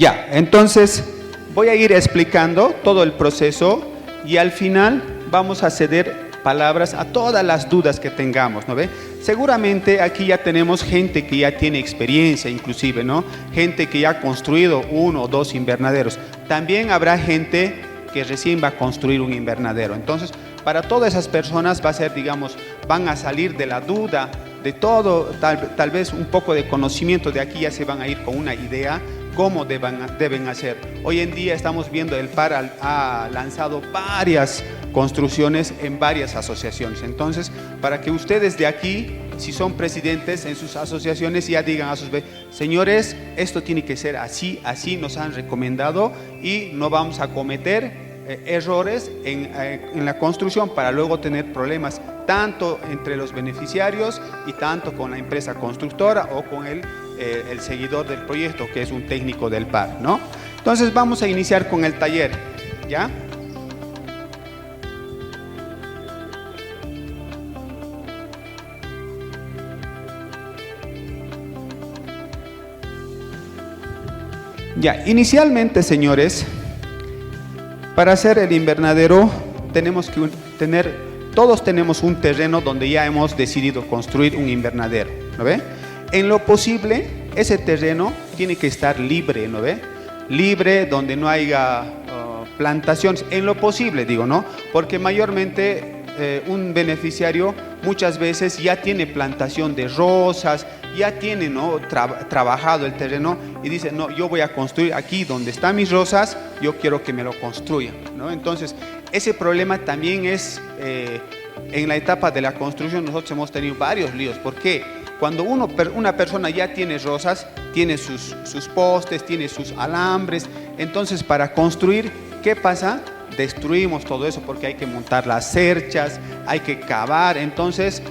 Ya, entonces voy a ir explicando todo el proceso y al final vamos a ceder palabras a todas las dudas que tengamos, ¿no ve? Seguramente aquí ya tenemos gente que ya tiene experiencia inclusive, ¿no? Gente que ya ha construido 1 o 2 invernaderos. También habrá gente que recién va a construir un invernadero. Entonces, para todas esas personas va a ser, digamos, van a salir de la duda, de todo, tal vez un poco de conocimiento, de aquí ya se van a ir con una idea cómo deben hacer. Hoy en día estamos viendo el PAR ha lanzado varias construcciones en varias asociaciones. Entonces, para que ustedes de aquí, si son presidentes en sus asociaciones, ya digan a sus señores, esto tiene que ser así, así nos han recomendado y no vamos a cometer errores en la construcción para luego tener problemas tanto entre los beneficiarios y tanto con la empresa constructora o con el seguidor del proyecto, que es un técnico del PAR, ¿no? Entonces vamos a iniciar con el taller, ¿ya? Ya, inicialmente, señores, para hacer el invernadero tenemos que todos tenemos un terreno donde ya hemos decidido construir un invernadero, ¿no ve? En lo posible, ese terreno tiene que estar libre, ¿no ve? Libre, donde no haya plantaciones, en lo posible, digo, ¿no? Porque mayormente un beneficiario muchas veces ya tiene plantación de rosas, ya tiene, ¿no? Trabajado el terreno y dice, no, yo voy a construir aquí donde están mis rosas, yo quiero que me lo construyan, ¿no? Entonces, ese problema también es, en la etapa de la construcción nosotros hemos tenido varios líos. ¿Por qué? Cuando una persona ya tiene rosas, tiene sus postes, tiene sus alambres, entonces para construir, ¿qué pasa? Destruimos todo eso porque hay que montar las cerchas, hay que cavar. Entonces,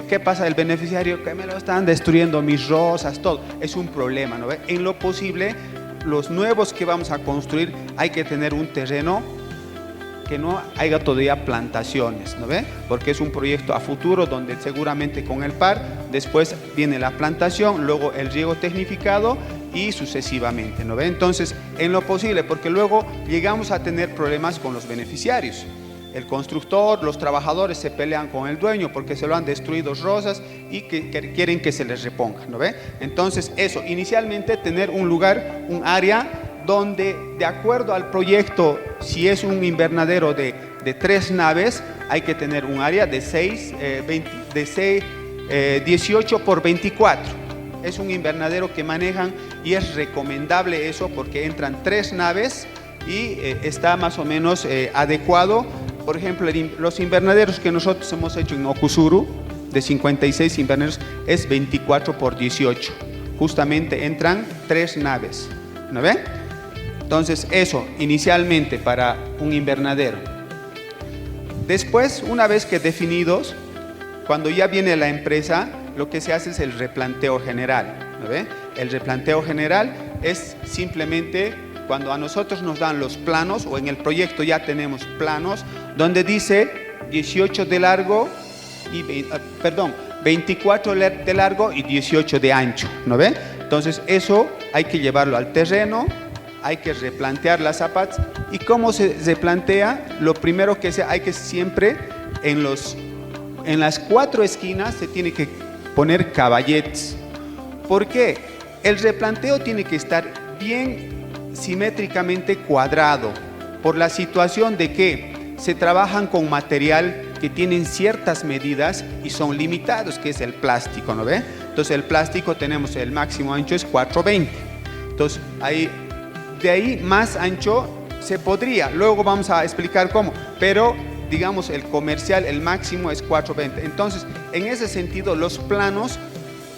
¿qué pasa? El beneficiario, que me lo están destruyendo mis rosas, todo. Es un problema, ¿no ve? En lo posible, los nuevos que vamos a construir, hay que tener un terreno que no haya todavía plantaciones, ¿no ve? Porque es un proyecto a futuro donde seguramente con el PAR, después viene la plantación, luego el riego tecnificado y sucesivamente, ¿no ve? Entonces, en lo posible, porque luego llegamos a tener problemas con los beneficiarios. El constructor, los trabajadores se pelean con el dueño porque se lo han destruido rosas y que quieren que se les reponga, ¿no ve? Entonces, eso, inicialmente tener un lugar, un área donde, de acuerdo al proyecto, si es un invernadero de 3 naves, hay que tener un área de 18 por 24. Es un invernadero que manejan y es recomendable eso porque entran 3 naves y está más o menos adecuado. Por ejemplo, los invernaderos que nosotros hemos hecho en Okusuru, de 56 invernaderos, es 24 por 18. Justamente entran 3 naves, ¿no ve? Entonces, eso, inicialmente para un invernadero. Después, una vez que definidos, cuando ya viene la empresa, lo que se hace es el replanteo general, ¿no ve? El replanteo general es simplemente cuando a nosotros nos dan los planos, o en el proyecto ya tenemos planos, donde dice 18 de largo, 24 de largo y 18 de ancho, ¿no ve? Entonces, eso hay que llevarlo al terreno, hay que replantear las zapatas. ¿Y cómo se replantea? Lo primero que hay que siempre en las 4 esquinas se tiene que poner caballetes. ¿Por qué? El replanteo tiene que estar bien simétricamente cuadrado, por la situación de que se trabajan con material que tienen ciertas medidas y son limitados, que es el plástico, ¿no ve? Entonces el plástico tenemos el máximo ancho es 420. Entonces de ahí más ancho se podría, luego vamos a explicar cómo, pero digamos el comercial, el máximo es 420. Entonces, en ese sentido, los planos,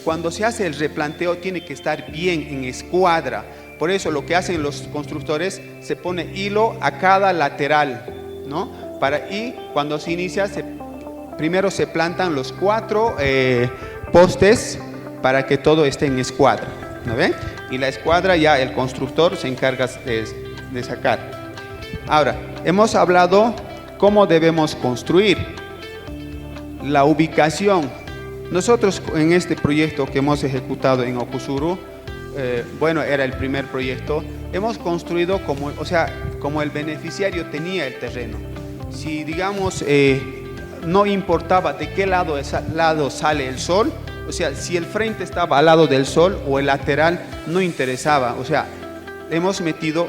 cuando se hace el replanteo, tiene que estar bien en escuadra. Por eso lo que hacen los constructores, se pone hilo a cada lateral, ¿no? Y cuando se inicia, primero se plantan los 4 postes para que todo esté en escuadra, ¿no ve? Y la escuadra ya el constructor se encarga de sacar. Ahora, hemos hablado cómo debemos construir. La ubicación. Nosotros en este proyecto que hemos ejecutado en Okusuru, bueno, era el primer proyecto, hemos construido como, o sea, como el beneficiario tenía el terreno. Si digamos, no importaba de qué lado sale el sol, o sea, si el frente estaba al lado del sol o el lateral, no interesaba. O sea, hemos metido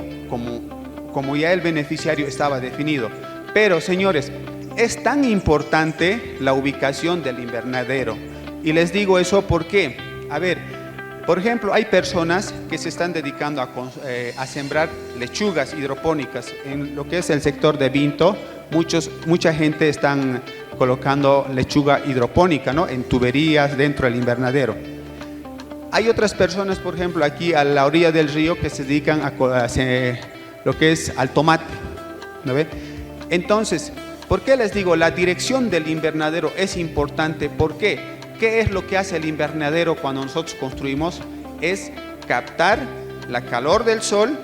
como ya el beneficiario estaba definido. Pero, señores, es tan importante la ubicación del invernadero. Y les digo eso porque, a ver, por ejemplo, hay personas que se están dedicando a sembrar lechugas hidropónicas. En lo que es el sector de Vinto, mucha gente están colocando lechuga hidropónica, ¿no?, en tuberías dentro del invernadero. Hay otras personas, por ejemplo, aquí a la orilla del río que se dedican a lo que es al tomate, ¿no ve? Entonces, ¿por qué les digo? La dirección del invernadero es importante. ¿Por qué? ¿Qué es lo que hace el invernadero cuando nosotros construimos? Es captar la calor del sol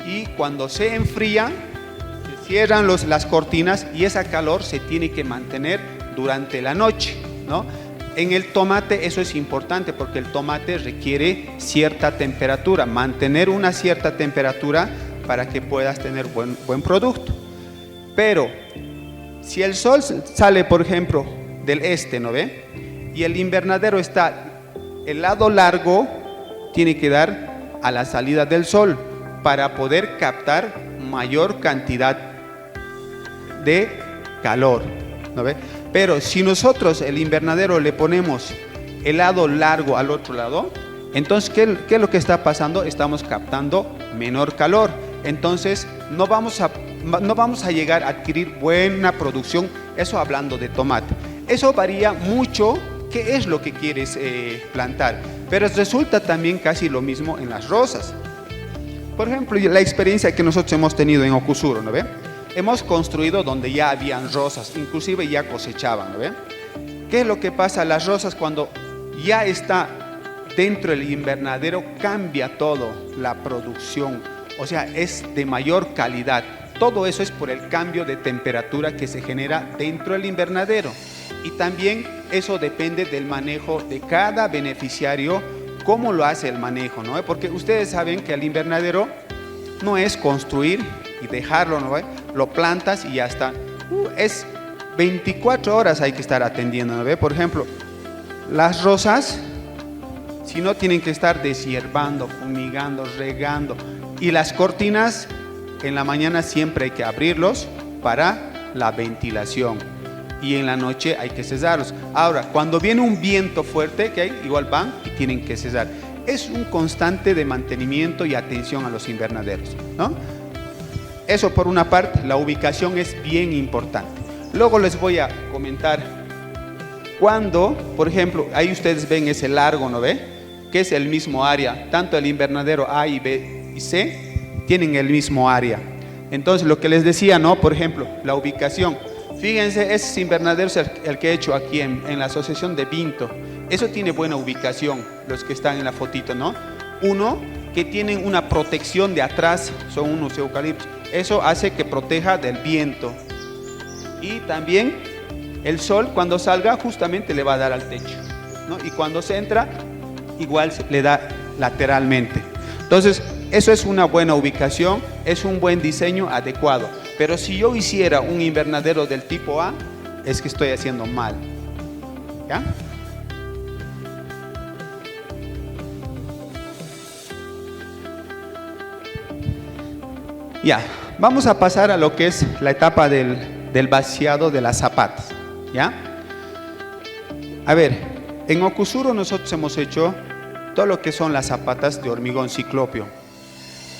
y cuando se enfría, cierran las cortinas y esa calor se tiene que mantener durante la noche, ¿no? En el tomate eso es importante porque el tomate requiere cierta temperatura, mantener una cierta temperatura para que puedas tener buen producto. Pero si el sol sale, por ejemplo, del este, ¿no ve? Y el invernadero está, el lado largo tiene que dar a la salida del sol para poder captar mayor cantidad de calor, ¿no ve? Pero si nosotros el invernadero le ponemos el lado largo al otro lado, entonces ¿qué es lo que está pasando? Estamos captando menor calor. Entonces no vamos a llegar a adquirir buena producción. Eso hablando de tomate. Eso varía mucho qué es lo que quieres plantar. Pero resulta también casi lo mismo en las rosas. Por ejemplo, la experiencia que nosotros hemos tenido en Ocusuro, ¿no ve? Hemos construido donde ya habían rosas, inclusive ya cosechaban, ¿no ve? ¿Qué es lo que pasa? Las rosas cuando ya está dentro del invernadero cambia todo, la producción, o sea, es de mayor calidad. Todo eso es por el cambio de temperatura que se genera dentro del invernadero. Y también eso depende del manejo de cada beneficiario, cómo lo hace el manejo, ¿no? Porque ustedes saben que el invernadero no es construir y dejarlo, ¿no? Lo plantas y ya está. Es 24 horas hay que estar atendiendo, ¿no? Por ejemplo, las rosas, si no tienen que estar deshierbando, fumigando, regando. Y las cortinas, en la mañana siempre hay que abrirlos para la ventilación. Y en la noche hay que cesarlos. Ahora, cuando viene un viento fuerte, que hay, igual van y tienen que cesar. Es un constante de mantenimiento y atención a los invernaderos, ¿no? Eso por una parte, la ubicación es bien importante. Luego les voy a comentar cuando, por ejemplo, ahí ustedes ven ese largo, ¿no ve? Que es el mismo área, tanto el invernadero A y B y C tienen el mismo área. Entonces, lo que les decía, ¿no? Por ejemplo, la ubicación. Fíjense, ese invernadero es el que he hecho aquí en la asociación de Vinto. Eso tiene buena ubicación, los que están en la fotito, ¿no? Uno, que tienen una protección de atrás, son unos eucaliptos. Eso hace que proteja del viento. Y también el sol cuando salga justamente le va a dar al techo, ¿no? Y cuando se entra, igual le da lateralmente. Entonces, eso es una buena ubicación, es un buen diseño adecuado. Pero si yo hiciera un invernadero del tipo A, es que estoy haciendo mal, ¿ya? Ya, vamos a pasar a lo que es la etapa del vaciado de las zapatas, ¿ya? A ver, en Ocusuro nosotros hemos hecho todo lo que son las zapatas de hormigón ciclopio.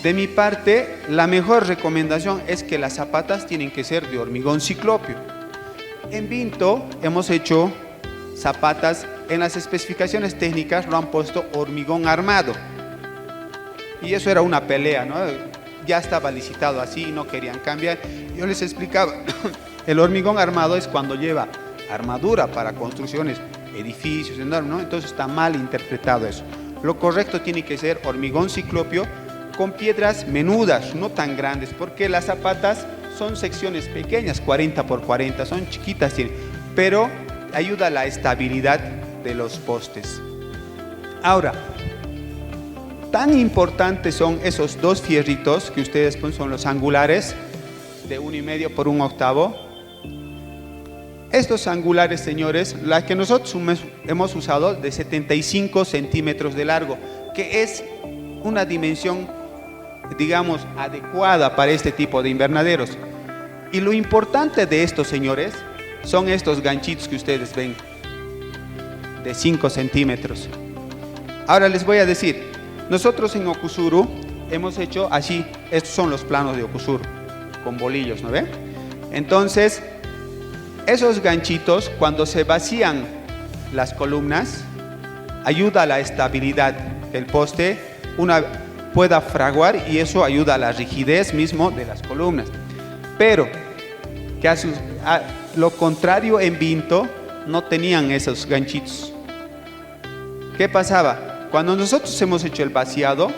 De mi parte, la mejor recomendación es que las zapatas tienen que ser de hormigón ciclopio. En Vinto hemos hecho zapatas, en las especificaciones técnicas lo han puesto hormigón armado. Y eso era una pelea, ¿no? Ya estaba licitado así, no querían cambiar. Yo les explicaba, el hormigón armado es cuando lleva armadura para construcciones, edificios, ¿no? Entonces está mal interpretado eso. Lo correcto tiene que ser hormigón ciclopio con piedras menudas, no tan grandes, porque las zapatas son secciones pequeñas, 40 por 40, son chiquitas, pero ayuda a la estabilidad de los postes. Ahora, tan importantes son esos dos fierritos que ustedes pues, son los angulares de 1,5 por 1/8. Estos angulares, señores, las que nosotros hemos usado de 75 centímetros de largo, que es una dimensión, digamos, adecuada para este tipo de invernaderos. Y lo importante de estos, señores, son estos ganchitos que ustedes ven, de 5 centímetros. Ahora les voy a decir, nosotros en Okusuru hemos hecho así, estos son los planos de Okusuru, con bolillos, ¿no ven? Entonces, esos ganchitos, cuando se vacían las columnas, ayuda a la estabilidad del poste, pueda fraguar y eso ayuda a la rigidez mismo de las columnas. Pero, que a lo contrario en Vinto, no tenían esos ganchitos. ¿Qué pasaba? Cuando nosotros hemos hecho el vaciado,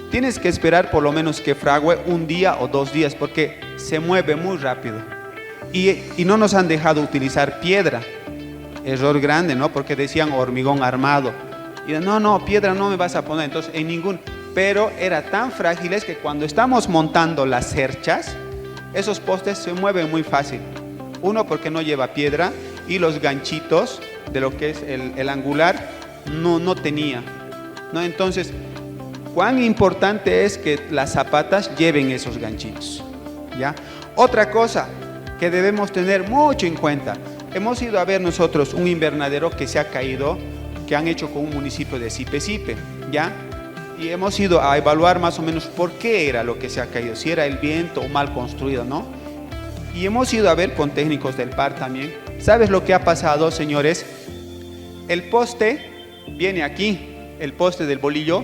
tienes que esperar por lo menos que frague 1 día o 2 días, porque se mueve muy rápido. Y no nos han dejado utilizar piedra. Error grande, ¿no? Porque decían hormigón armado. Y no, piedra no me vas a poner. Entonces, en ningún... Pero era tan frágiles que cuando estamos montando las cerchas, esos postes se mueven muy fácil. Uno, porque no lleva piedra, y los ganchitos de lo que es el angular no tenía, ¿no? Entonces, cuán importante es que las zapatas lleven esos ganchitos, ¿ya? Otra cosa que debemos tener mucho en cuenta, hemos ido a ver nosotros un invernadero que se ha caído, que han hecho con un municipio de Sipe, ¿ya? Y hemos ido a evaluar más o menos por qué era lo que se ha caído, si era el viento o mal construido, ¿no? Y hemos ido a ver con técnicos del PAR también. ¿Sabes lo que ha pasado, señores? El poste viene aquí, el poste del bolillo,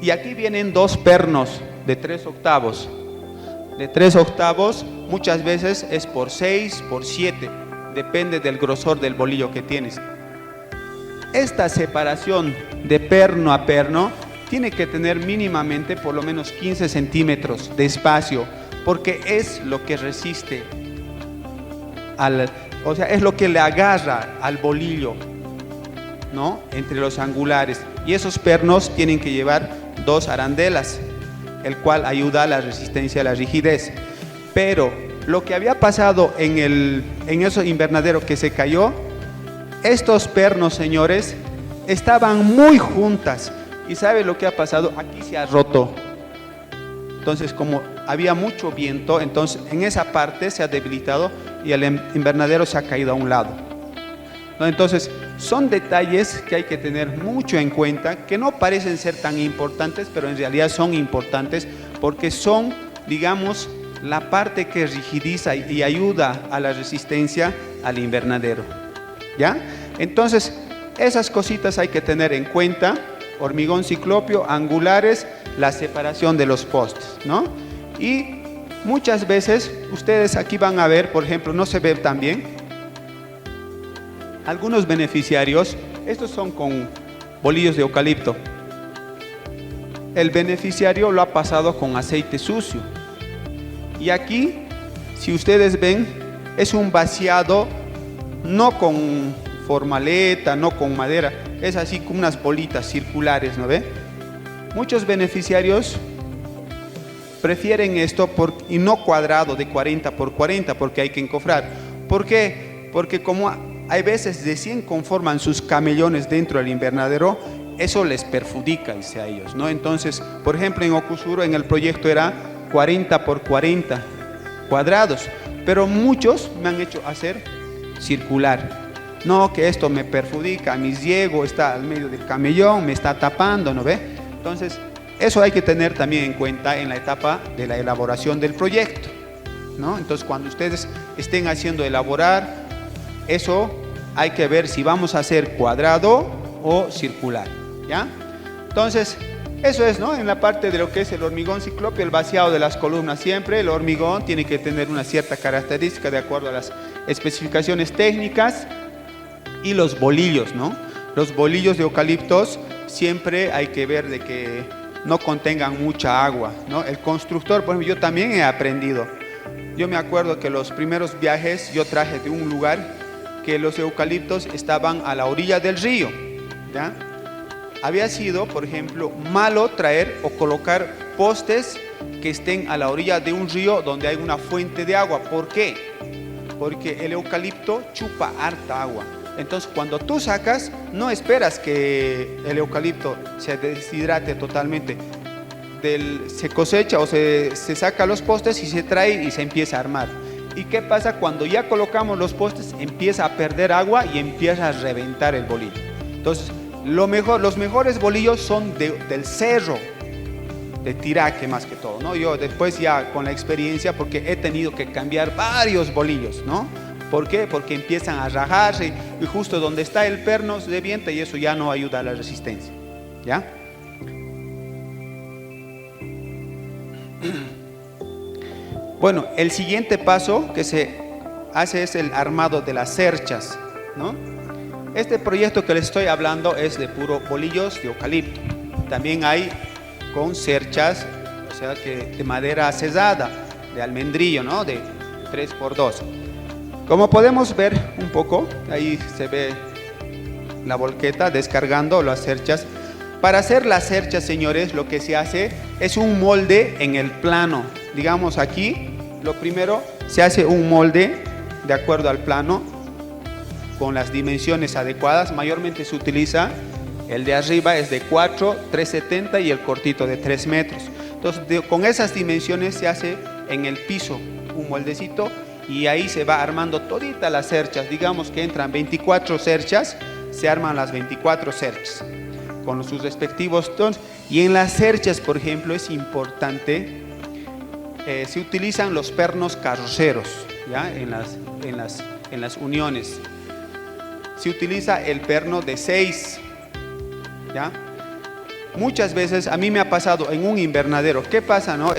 y aquí vienen 2 pernos de 3/8. De 3/8 muchas veces es por 6, por 7, depende del grosor del bolillo que tienes. Esta separación de perno a perno tiene que tener mínimamente por lo menos 15 centímetros de espacio, porque es lo que resiste o sea, es lo que le agarra al bolillo, ¿no? Entre los angulares. Y esos pernos tienen que llevar 2 arandelas, el cual ayuda a la resistencia a la rigidez. Pero lo que había pasado en ese invernadero que se cayó, estos pernos, señores, estaban muy juntas. ¿Y sabe lo que ha pasado? Aquí se ha roto. Entonces, como había mucho viento, entonces en esa parte se ha debilitado y el invernadero se ha caído a un lado, ¿no? Entonces, son detalles que hay que tener mucho en cuenta, que no parecen ser tan importantes, pero en realidad son importantes porque son, digamos, la parte que rigidiza y ayuda a la resistencia al invernadero, ¿ya? Entonces, esas cositas hay que tener en cuenta: hormigón ciclopio, angulares, la separación de los postes, ¿no? Y muchas veces ustedes aquí van a ver, por ejemplo, no se ve tan bien, algunos beneficiarios, estos son con bolillos de eucalipto. El beneficiario lo ha pasado con aceite sucio. Y aquí, si ustedes ven, es un vaciado no con formaleta, no con madera, es así como unas bolitas circulares, ¿no ve? Muchos beneficiarios prefieren esto y no cuadrado de 40 por 40, porque hay que encofrar. ¿Por qué? Porque como hay veces recién conforman sus camellones dentro del invernadero, eso les perjudica a ellos, ¿no? Entonces, por ejemplo, en Okusuru, en el proyecto era 40 por 40 cuadrados, pero muchos me han hecho hacer circular. No, que esto me perjudica, mi riego está al medio del camellón, me está tapando, ¿no ve? Entonces, eso hay que tener también en cuenta en la etapa de la elaboración del proyecto, ¿no? Entonces, cuando ustedes estén haciendo elaborar, eso hay que ver si vamos a hacer cuadrado o circular, ¿ya? Entonces, eso es, ¿no? En la parte de lo que es el hormigón ciclopio, el vaciado de las columnas siempre, el hormigón tiene que tener una cierta característica de acuerdo a las especificaciones técnicas. Y los bolillos, ¿no? Los bolillos de eucaliptos siempre hay que ver de que no contengan mucha agua, ¿no? El constructor, por ejemplo, yo también he aprendido. Yo me acuerdo que los primeros viajes yo traje de un lugar que los eucaliptos estaban a la orilla del río, ¿ya? había sido, por ejemplo, malo traer o colocar postes que estén a la orilla de un río donde hay una fuente de agua. ¿Por qué? Porque el eucalipto chupa harta agua. Entonces, cuando tú sacas, no esperas que el eucalipto se deshidrate totalmente. Se cosecha o se saca los postes y se trae y se empieza a armar. ¿Y qué pasa? Cuando ya colocamos los postes, empieza a perder agua y empieza a reventar el bolillo. Entonces, los mejores bolillos son del cerro, de Tiraque más que todo, ¿no? Yo después ya con la experiencia, porque he tenido que cambiar varios bolillos, ¿no? ¿Por qué? Porque empiezan a rajarse y justo donde está el perno se revienta y eso ya no ayuda a la resistencia, ¿ya? Bueno, el siguiente paso que se hace es el armado de las cerchas, ¿no? Este proyecto que les estoy hablando es de puro bolillos de eucalipto. También hay con cerchas, o sea, que de madera cesada, de almendrillo, ¿no? De 3x2. Como podemos ver un poco, ahí se ve la volqueta descargando las cerchas. Para hacer las cerchas, señores, lo que se hace es un molde en el plano. Digamos aquí, lo primero, se hace un molde de acuerdo al plano, con las dimensiones adecuadas. Mayormente se utiliza el de arriba, es de 4, 3,70 y el cortito de 3 metros. Entonces, con esas dimensiones se hace en el piso un moldecito y ahí se va armando todita las cerchas. Digamos que entran 24 cerchas, se arman las 24 cerchas con sus respectivos tonos. Y en las cerchas, por ejemplo, es importante, se utilizan los pernos carroceros, ¿ya? En las uniones se utiliza el perno de 6, ¿ya? Muchas veces a mí me ha pasado en un invernadero. ¿Qué pasa, no?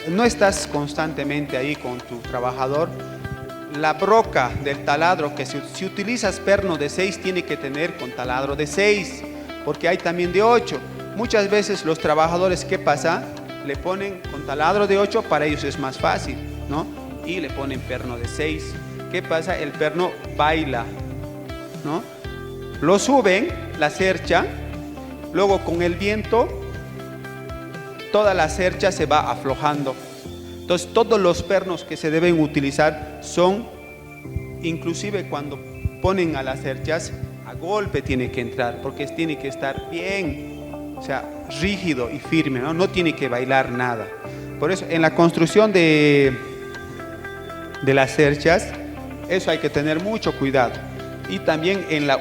No estás constantemente ahí con tu trabajador. La broca del taladro, que si utilizas perno de 6, tiene que tener con taladro de 6, porque hay también de 8. Muchas veces los trabajadores, ¿qué pasa? Le ponen con taladro de 8, para ellos es más fácil, ¿no? Y le ponen perno de 6. ¿Qué pasa? El perno baila, ¿no? Lo suben, la cercha, luego con el viento, toda la cercha se va aflojando. Entonces, todos los pernos que se deben utilizar son, inclusive cuando ponen a las cerchas, a golpe tiene que entrar, porque tiene que estar bien, o sea, rígido y firme, ¿no? No tiene que bailar nada. Por eso, en la construcción de las cerchas, eso hay que tener mucho cuidado. Y también en la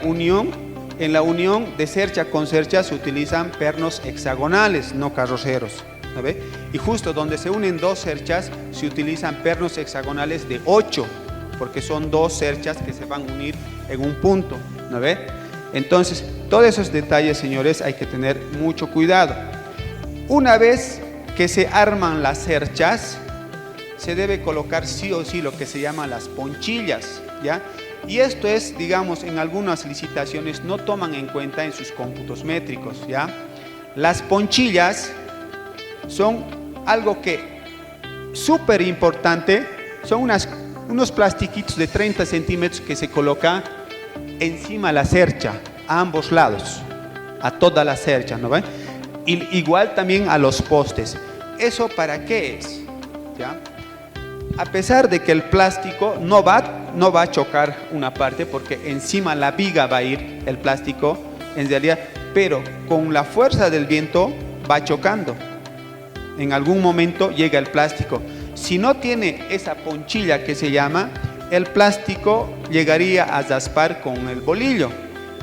unión de cercha con cercha se utilizan pernos hexagonales, no carroceros, ¿no ve? Y justo donde se unen dos cerchas se utilizan pernos hexagonales de 8, porque son dos cerchas que se van a unir en un punto, ¿no ve? Entonces, todos esos detalles, señores, hay que tener mucho cuidado. Una vez que se arman las cerchas, se debe colocar sí o sí lo que se llaman las ponchillas, ¿ya? Y esto es, digamos, en algunas licitaciones no toman en cuenta en sus cómputos métricos, ¿ya? Las ponchillas son algo que súper importante, son unos plastiquitos de 30 centímetros que se coloca encima de la cercha, a ambos lados, a toda la cercha, ¿no ven? Igual también a los postes. ¿Eso para qué es? ¿Ya? A pesar de que el plástico no va a chocar una parte, porque encima la viga va a ir el plástico, en realidad, pero con la fuerza del viento va chocando. En algún momento llega el plástico. Si no tiene esa ponchilla que se llama, el plástico llegaría a raspar con el bolillo.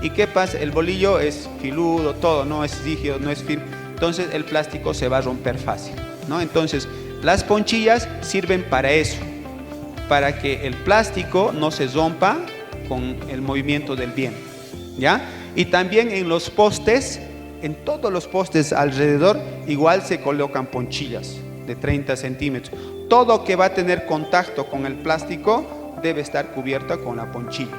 ¿Y qué pasa? El bolillo es filudo, todo, no es rígido, no es firme. Entonces el plástico se va a romper fácil, ¿no? Entonces las ponchillas sirven para eso, para que el plástico no se rompa con el movimiento del viento, ¿ya? Y también en los postes, en todos los postes alrededor, igual se colocan ponchillas de 30 centímetros. Todo que va a tener contacto con el plástico debe estar cubierto con la ponchilla.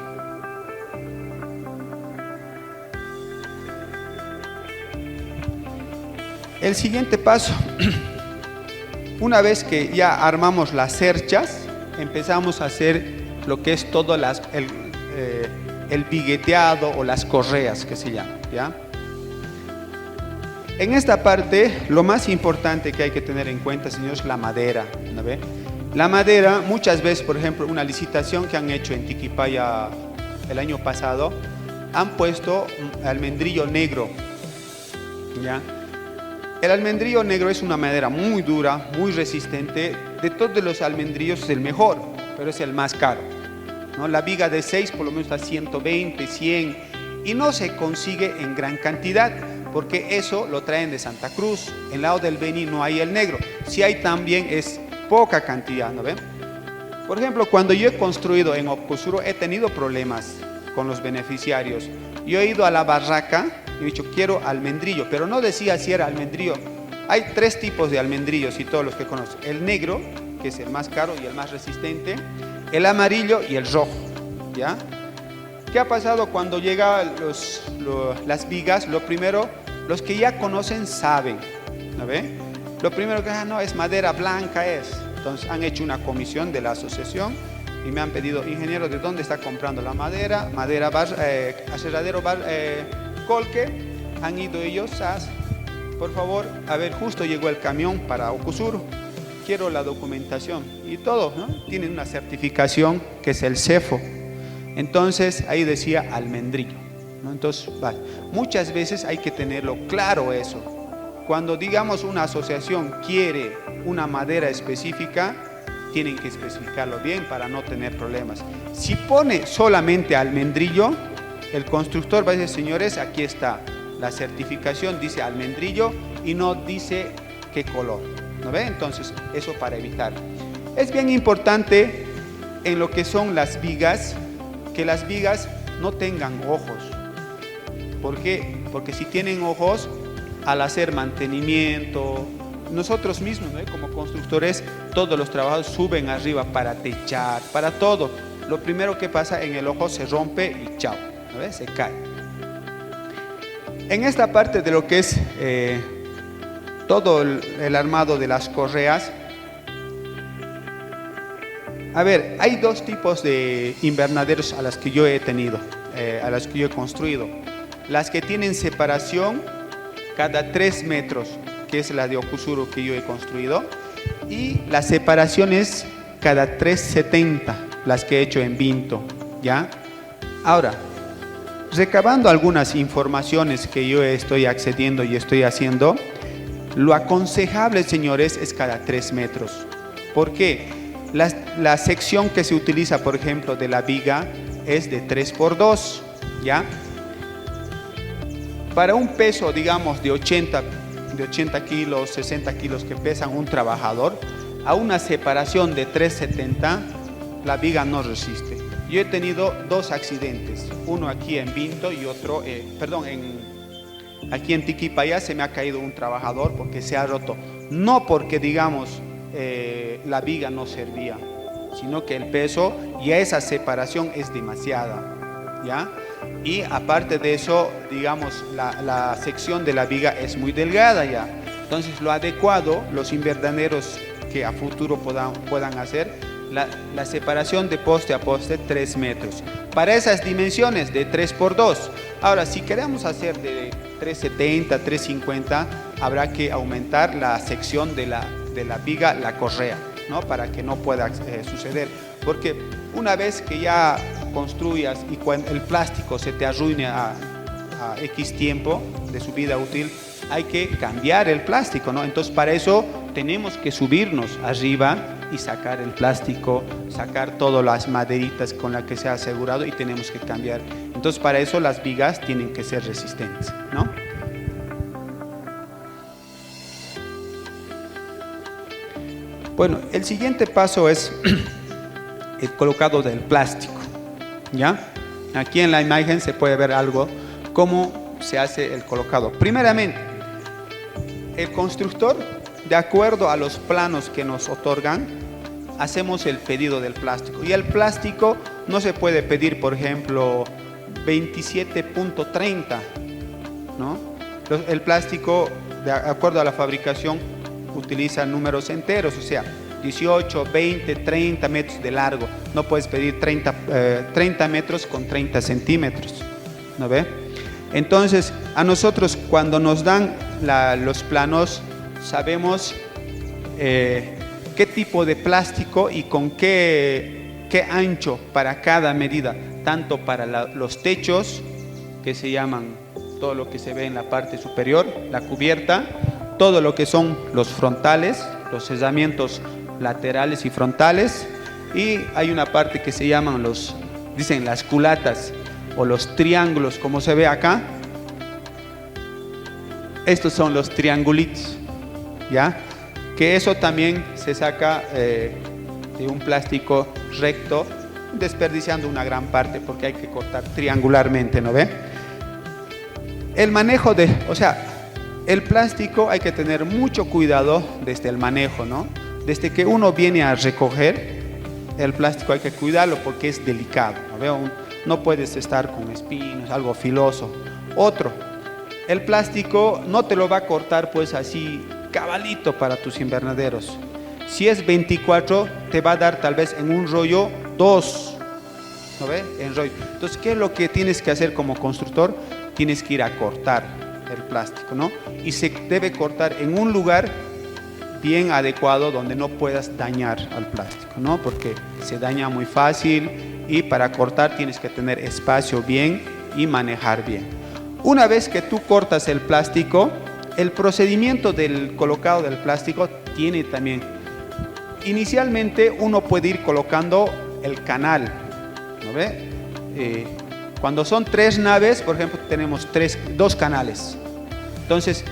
El siguiente paso, una vez que ya armamos las cerchas, empezamos a hacer lo que es todo el vigueteado o las correas que se llaman, ¿ya? En esta parte, lo más importante que hay que tener en cuenta, señores, es la madera, ¿no ve? La madera, muchas veces, por ejemplo, una licitación que han hecho en Tiquipaya el año pasado, han puesto almendrillo negro, ¿ya? El almendrillo negro es una madera muy dura, muy resistente. De todos los almendrillos es el mejor, pero es el más caro, ¿no? La viga de 6 por lo menos está 120, 100, y no se consigue en gran cantidad, porque eso lo traen de Santa Cruz. En el lado del Beni no hay el negro. Si hay también es poca cantidad, ¿no ven? Por ejemplo, cuando yo he construido en Opcosuro he tenido problemas con los beneficiarios. Yo he ido a la barraca y he dicho quiero almendrillo, pero no decía si era almendrillo. Hay 3 tipos de almendrillos y todos los que conocen. El negro, que es el más caro y el más resistente, el amarillo y el rojo, ¿ya? ¿Qué ha pasado cuando llegan las vigas? Lo primero, los que ya conocen saben, ¿no ve? Lo primero que no es madera blanca es. Entonces han hecho una comisión de la asociación y me han pedido, ingeniero, ¿de dónde está comprando la madera? Aserradero Colque. Han ido ellos, por favor, a ver, justo llegó el camión para Ocusuro. Quiero la documentación y todo, ¿no? Tienen una certificación que es el CEFO. Entonces ahí decía almendrillo, ¿no? Entonces, vale. Muchas veces hay que tenerlo claro eso. Cuando digamos una asociación quiere una madera específica, tienen que especificarlo bien para no tener problemas. Si pone solamente almendrillo, el constructor va a decir, señores, aquí está la certificación, dice almendrillo y no dice qué color, ¿no ve? Entonces, eso para evitar. Es bien importante en lo que son las vigas, que las vigas no tengan ojos. ¿Por qué? Porque si tienen ojos, al hacer mantenimiento, nosotros mismos, ¿no? Como constructores, todos los trabajos suben arriba para techar, para todo. Lo primero que pasa en el ojo se rompe y chao, ¿no? Se cae. En esta parte de lo que es todo el armado de las correas, a ver, hay 2 tipos de invernaderos a las que yo he tenido, a las que yo he construido. Las que tienen separación cada 3 metros, que es la de Ocusuro que yo he construido, y las separaciones cada 3,70, las que he hecho en Vinto, ¿ya? Ahora, recabando algunas informaciones que yo estoy accediendo y estoy haciendo, lo aconsejable, señores, es cada 3 metros. ¿Por qué? La sección que se utiliza, por ejemplo, de la viga es de 3x2, ¿ya? Para un peso, digamos, de 80 kilos, 60 kilos que pesan un trabajador, a una separación de 3,70, la viga no resiste. Yo he tenido 2 accidentes, uno aquí en Vinto y otro, aquí en Tiquipaya se me ha caído un trabajador porque se ha roto. No porque, digamos, la viga no servía, sino que el peso y esa separación es demasiada, ¿ya? Y aparte de eso, digamos, la sección de la viga es muy delgada ya. Entonces lo adecuado, los invernaderos que a futuro puedan hacer, la separación de poste a poste 3 metros. Para esas dimensiones de 3x2. Ahora, si queremos hacer de 3,70, 3,50, habrá que aumentar la sección de la viga, la correa, ¿no? Para que no pueda suceder. Porque una vez que ya construyas y cuando el plástico se te arruine a X tiempo de su vida útil, hay que cambiar el plástico, ¿no? Entonces para eso tenemos que subirnos arriba y sacar el plástico, sacar todas las maderitas con las que se ha asegurado y tenemos que cambiar. Entonces para eso las vigas tienen que ser resistentes, ¿no? Bueno, el siguiente paso es el colocado del plástico, ¿ya? Aquí en la imagen se puede ver algo, cómo se hace el colocado. Primeramente, el constructor, de acuerdo a los planos que nos otorgan, hacemos el pedido del plástico. Y el plástico no se puede pedir, por ejemplo, 27.30, ¿no? El plástico, de acuerdo a la fabricación, utiliza números enteros, o sea, 18, 20, 30 metros de largo. No puedes pedir 30 metros con 30 centímetros, ¿no ve? Entonces, a nosotros cuando nos dan los planos sabemos qué tipo de plástico y con qué ancho para cada medida, tanto para los techos, que se llaman todo lo que se ve en la parte superior, la cubierta, todo lo que son los frontales, los cerramientos laterales y frontales, y hay una parte que se llaman dicen las culatas o los triángulos, como se ve acá. Estos son los triangulitos, ¿ya? Que eso también se saca de un plástico recto, desperdiciando una gran parte porque hay que cortar triangularmente, ¿no ve? El manejo el plástico hay que tener mucho cuidado desde el manejo, ¿no? Desde que uno viene a recoger el plástico hay que cuidarlo porque es delicado, ¿no ve? No puedes estar con espinos, algo filoso. Otro, el plástico no te lo va a cortar pues así cabalito para tus invernaderos. Si es 24, te va a dar tal vez en un rollo 2, ¿no ve? En rollo. Entonces, ¿qué es lo que tienes que hacer como constructor? Tienes que ir a cortar el plástico, ¿no? Y se debe cortar en un lugar bien adecuado donde no puedas dañar al plástico, ¿no? Porque se daña muy fácil y para cortar tienes que tener espacio bien y manejar bien. Una vez que tú cortas el plástico, el procedimiento del colocado del plástico tiene también. Inicialmente uno puede ir colocando el canal, ¿no ve? Cuando son 3 naves, por ejemplo, tenemos 2 canales. Entonces,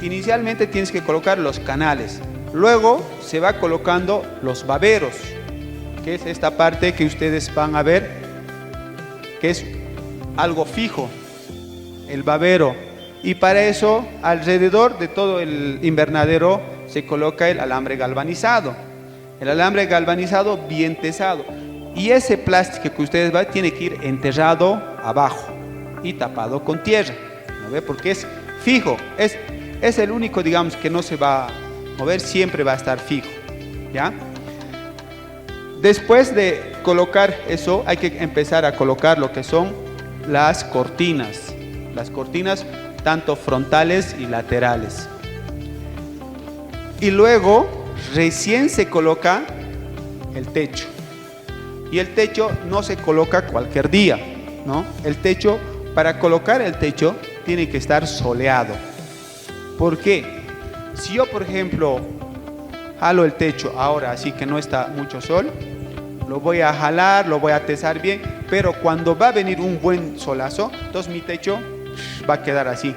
inicialmente tienes que colocar los canales. Luego se va colocando los baberos, que es esta parte que ustedes van a ver, que es algo fijo, el babero. Y para eso, alrededor de todo el invernadero, se coloca el alambre galvanizado. El alambre galvanizado bien tesado. Y ese plástico que ustedes ven tiene que ir enterrado abajo y tapado con tierra, ¿no ve? Porque es fijo, es el único, digamos, que no se va a mover, siempre va a estar fijo, ¿ya? Después de colocar eso, hay que empezar a colocar lo que son las cortinas tanto frontales y laterales. Y luego recién se coloca el techo. Y el techo no se coloca cualquier día, ¿no? El techo, para colocar el techo, tiene que estar soleado. ¿Por qué? Si yo, por ejemplo, jalo el techo ahora, así que no está mucho sol, lo voy a jalar, lo voy a tesar bien, pero cuando va a venir un buen solazo, entonces mi techo va a quedar así,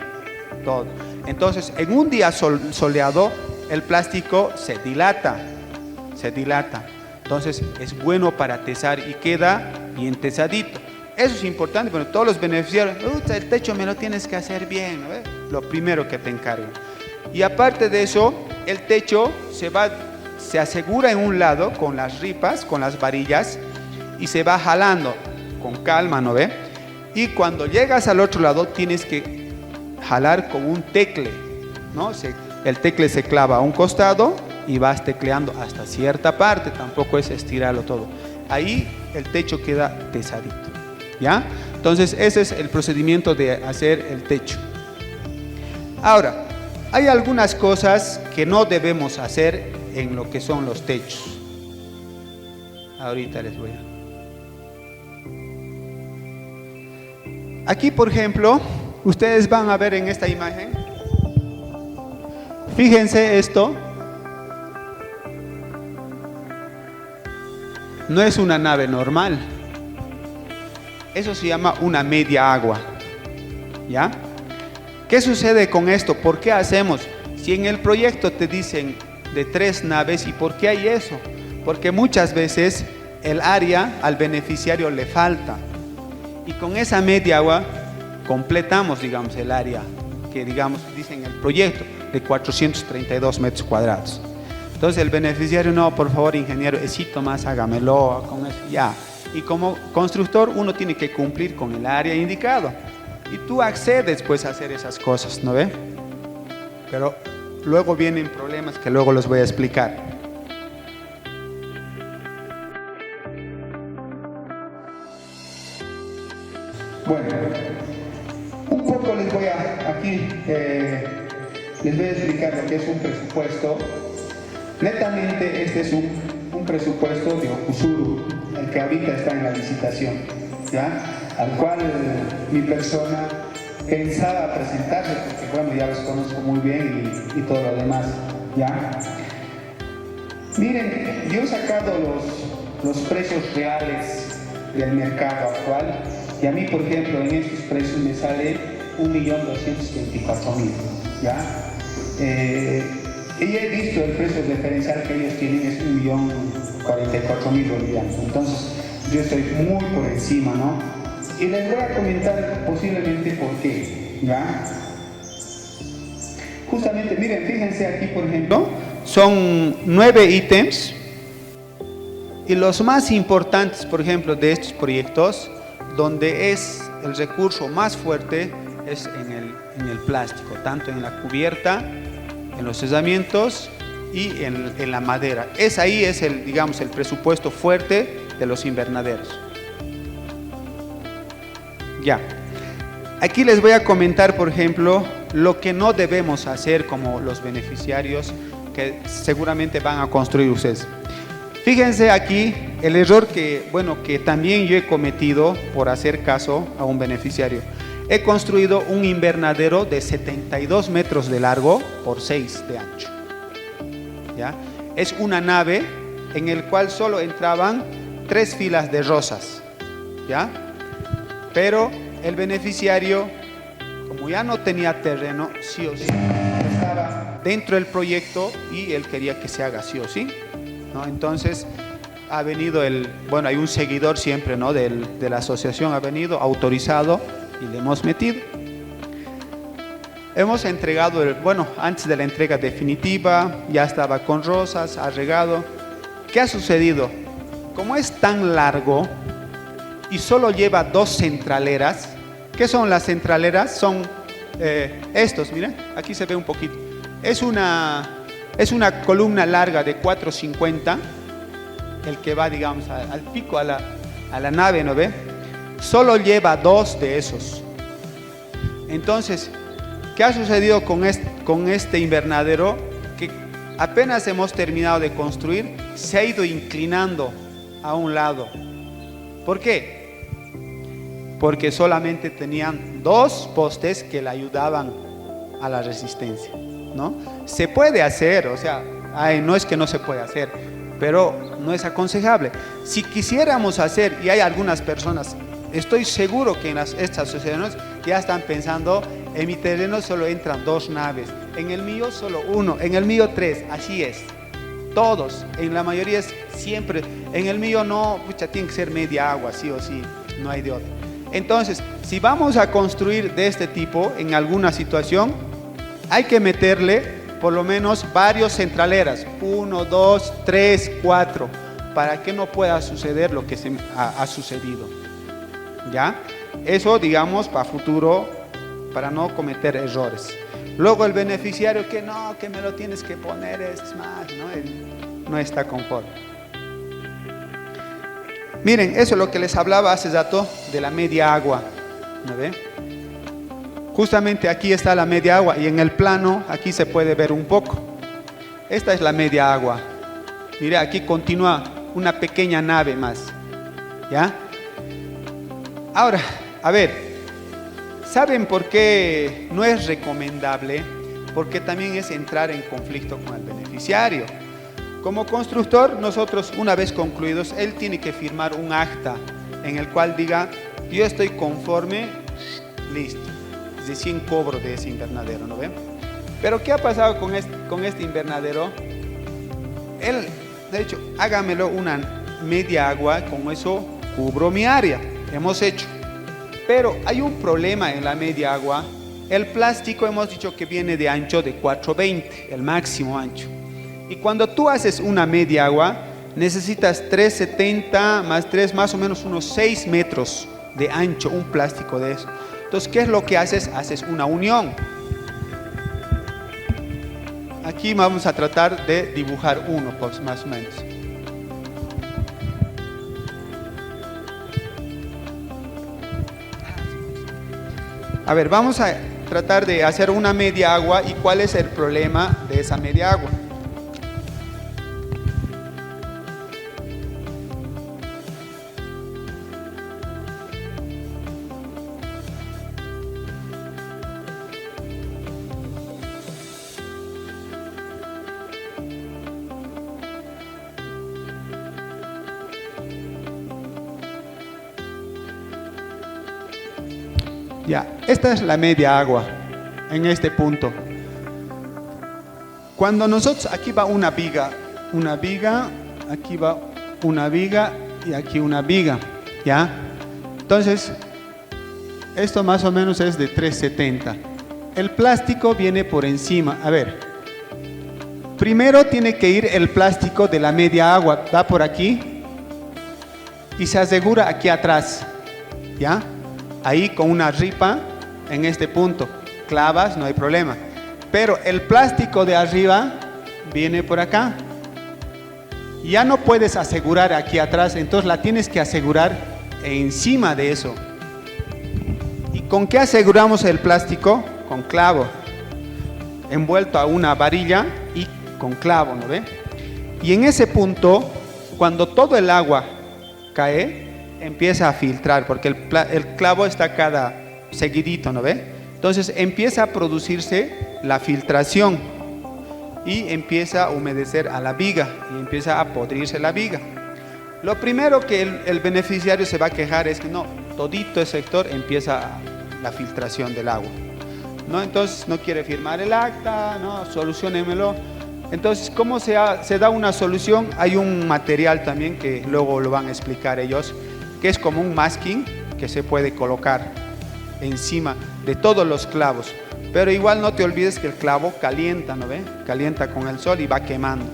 todo. Entonces, en un día soleado, el plástico se dilata. Entonces es bueno para tesar y queda bien tesadito. Eso es importante, pero todos los beneficiarios, el techo me lo tienes que hacer bien, ¿no? Lo primero que te encargo. Y aparte de eso, el techo se asegura en un lado con las ripas, con las varillas, y se va jalando con calma, ¿no ve? Y cuando llegas al otro lado tienes que jalar con un tecle, ¿no? El tecle se clava a un costado y vas tecleando hasta cierta parte, tampoco es estirarlo todo. Ahí el techo queda tesadito, ¿ya? Entonces ese es el procedimiento de hacer el techo. Ahora, hay algunas cosas que no debemos hacer en lo que son los techos. Ahorita les voy a... Aquí, por ejemplo, ustedes van a ver en esta imagen, fíjense esto. No es una nave normal. Eso se llama una media agua, ¿ya? ¿Qué sucede con esto? ¿Por qué hacemos? Si en el proyecto te dicen de 3 naves, ¿y por qué hay eso? Porque muchas veces el área al beneficiario le falta. Y con esa media agua completamos, digamos, el área que, digamos, dicen el proyecto de 432 metros cuadrados. Entonces el beneficiario, no, por favor, ingeniero, esito más, hágamelo con eso, ya. Y como constructor uno tiene que cumplir con el área indicado. Y tú accedes pues a hacer esas cosas, ¿no ve? Pero luego vienen problemas que luego los voy a explicar. Bueno, un poco les voy a aquí les voy a explicar lo que es un presupuesto. Netamente este es un presupuesto de Ocusuru, el que ahorita está en la licitación, ¿ya? Al cual mi persona pensaba presentarse, porque bueno, ya los conozco muy bien y todo lo demás, ¿ya? Miren, yo he sacado los precios reales del mercado actual y a mí, por ejemplo, en estos precios me sale 1.224.000, ¿ya? Y he visto el precio referencial que ellos tienen es 1.044.000 bolivianos, entonces yo estoy muy por encima, ¿no? Y les voy a comentar posiblemente por qué, ¿ya? Justamente, miren, fíjense aquí, por ejemplo, son 9 ítems y los más importantes, por ejemplo, de estos proyectos, donde es el recurso más fuerte, es en el plástico, tanto en la cubierta, en los cerramientos y en la madera. Ahí es digamos, el presupuesto fuerte de los invernaderos. Ya. Aquí les voy a comentar, por ejemplo, lo que no debemos hacer como los beneficiarios que seguramente van a construir ustedes. Fíjense aquí el error que también yo he cometido por hacer caso a un beneficiario. He construido un invernadero de 72 metros de largo por 6 de ancho. ¿Ya? Es una nave en el cual solo entraban 3 filas de rosas. ¿Ya? Pero el beneficiario, como ya no tenía terreno, sí o sí, estaba dentro del proyecto y él quería que se haga sí o sí, ¿no? Entonces ha venido hay un seguidor siempre, ¿no? de la asociación, ha venido autorizado y le hemos metido. Hemos entregado, antes de la entrega definitiva, ya estaba con rosas, ha regado. ¿Qué ha sucedido? Como es tan largo y solo lleva 2 centraleras. ¿Qué son las centraleras? Son estos, miren, aquí se ve un poquito. Es una columna larga de 4.50, el que va, digamos, al pico, a la nave, ¿no ve? Solo lleva 2 de esos. Entonces, ¿qué ha sucedido con este invernadero? Que apenas hemos terminado de construir, se ha ido inclinando a un lado. ¿Por qué? Porque solamente tenían 2 postes que le ayudaban a la resistencia, ¿no? Se puede hacer, o sea, no es que no se puede hacer, pero no es aconsejable. Si quisiéramos hacer, y hay algunas personas, estoy seguro que estas asociaciones ya están pensando, en mi terreno solo entran 2 naves, en el mío solo 1, en el mío 3, así es. Todos, en la mayoría es siempre, en el mío no, tiene que ser media agua, sí o sí, no hay de otra. Entonces, si vamos a construir de este tipo en alguna situación, hay que meterle por lo menos varios centraleras, 1, 2, 3, 4, para que no pueda suceder lo que ha sucedido. ¿Ya? Eso, digamos, para futuro, para no cometer errores. Luego el beneficiario que no, que me lo tienes que poner, es más, ¿no? Él no está conforme. Miren, eso es lo que les hablaba hace rato de la media agua, ¿no ve? Justamente aquí está la media agua y en el plano aquí se puede ver un poco. Esta es la media agua. Mire, aquí continúa una pequeña nave más, ¿ya? Ahora, a ver, ¿saben por qué no es recomendable? Porque también es entrar en conflicto con el beneficiario. Como constructor, nosotros una vez concluidos, él tiene que firmar un acta en el cual diga, yo estoy conforme, listo. Recién cobro de ese invernadero, ¿no ven? Pero ¿qué ha pasado con este invernadero? Él, de hecho, hágamelo una media agua, con eso cubro mi área. Hemos hecho. Pero hay un problema en la media agua. El plástico hemos dicho que viene de ancho de 4.20, el máximo ancho. Y cuando tú haces una media agua, necesitas 3.70 más 3, más o menos unos 6 metros de ancho, un plástico de eso. Entonces, ¿qué es lo que haces? Haces una unión. Aquí vamos a tratar de dibujar uno, pues, más o menos. A ver, vamos a tratar de hacer una media agua y cuál es el problema de esa media agua. Ya, esta es la media agua en este punto. Cuando nosotros, aquí va una viga, aquí va una viga y aquí una viga, ¿ya? Entonces, esto más o menos es de 370. El plástico viene por encima. A ver, primero tiene que ir el plástico de la media agua, va por aquí y se asegura aquí atrás, ¿ya? Ahí con una ripa en este punto, clavas, no hay problema. Pero el plástico de arriba viene por acá. Ya no puedes asegurar aquí atrás, entonces la tienes que asegurar encima de eso. ¿Y con qué aseguramos el plástico? Con clavo, envuelto a una varilla y con clavo, ¿no ve? Y en ese punto, cuando todo el agua cae, empieza a filtrar, porque el clavo está cada seguidito, ¿no ve? Entonces empieza a producirse la filtración y empieza a humedecer a la viga y empieza a podrirse la viga. Lo primero que el beneficiario se va a quejar es que no, todito el sector empieza la filtración del agua, ¿no? Entonces no quiere firmar el acta, no, solucionémelo. Entonces, ¿cómo se da una solución? Hay un material también que luego lo van a explicar ellos, que es como un masking que se puede colocar encima de todos los clavos, pero igual no te olvides que el clavo calienta, ¿no ve? Calienta con el sol y va quemando.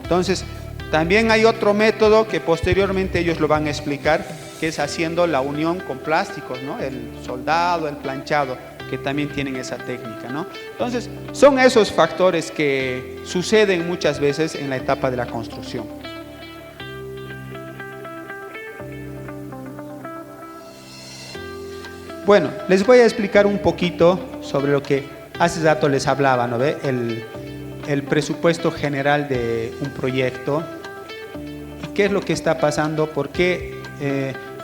Entonces también hay otro método que posteriormente ellos lo van a explicar, que es haciendo la unión con plásticos, ¿no? El soldado, el planchado, que también tienen esa técnica, ¿no? Entonces son esos factores que suceden muchas veces en la etapa de la construcción. Bueno, les voy a explicar un poquito sobre lo que hace rato les hablaba, ¿no ve? El presupuesto general de un proyecto y qué es lo que está pasando, porque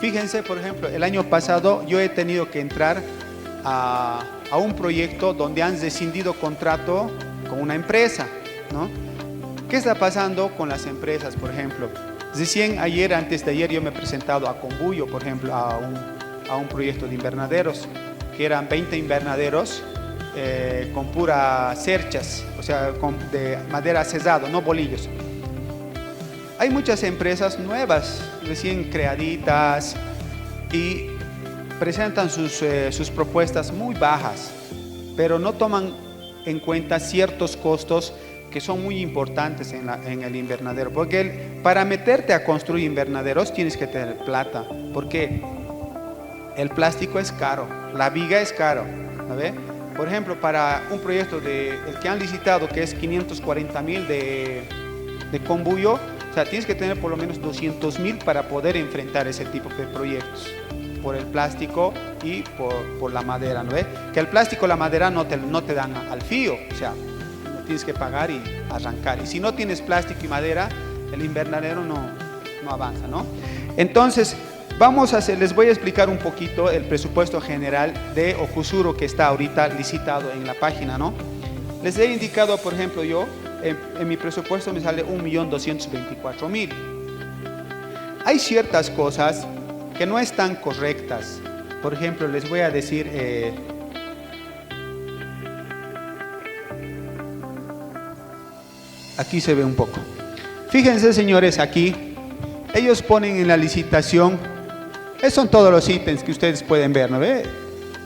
fíjense, por ejemplo, el año pasado yo he tenido que entrar a un proyecto donde han rescindido contrato con una empresa, ¿no? ¿Qué está pasando con las empresas, por ejemplo? Recién ayer, antes de ayer, yo me he presentado a Combuyo, por ejemplo, a un proyecto de invernaderos, que eran 20 invernaderos con pura cerchas, o sea, de madera cesado, no bolillos. Hay muchas empresas nuevas, recién creaditas, y presentan sus propuestas muy bajas, pero no toman en cuenta ciertos costos que son muy importantes en el invernadero, porque para meterte a construir invernaderos tienes que tener plata, porque el plástico es caro, la viga es caro, ¿no ve? Por ejemplo, para un proyecto el que han licitado, que es 540.000 de Combuyo, o sea, tienes que tener por lo menos 200.000 para poder enfrentar ese tipo de proyectos, por el plástico y por la madera, ¿no ve? Que el plástico y la madera no te dan al fío, o sea, tienes que pagar y arrancar. Y si no tienes plástico y madera, el invernadero no avanza, ¿no? Entonces, les voy a explicar un poquito el presupuesto general de Ojusuro que está ahorita licitado en la página, ¿no? Les he indicado, por ejemplo, yo, en mi presupuesto me sale 1.224.000. Hay ciertas cosas que no están correctas. Por ejemplo, les voy a decir, aquí se ve un poco. Fíjense, señores, aquí, ellos ponen en la licitación, esos son todos los ítems que ustedes pueden ver, ¿no ve?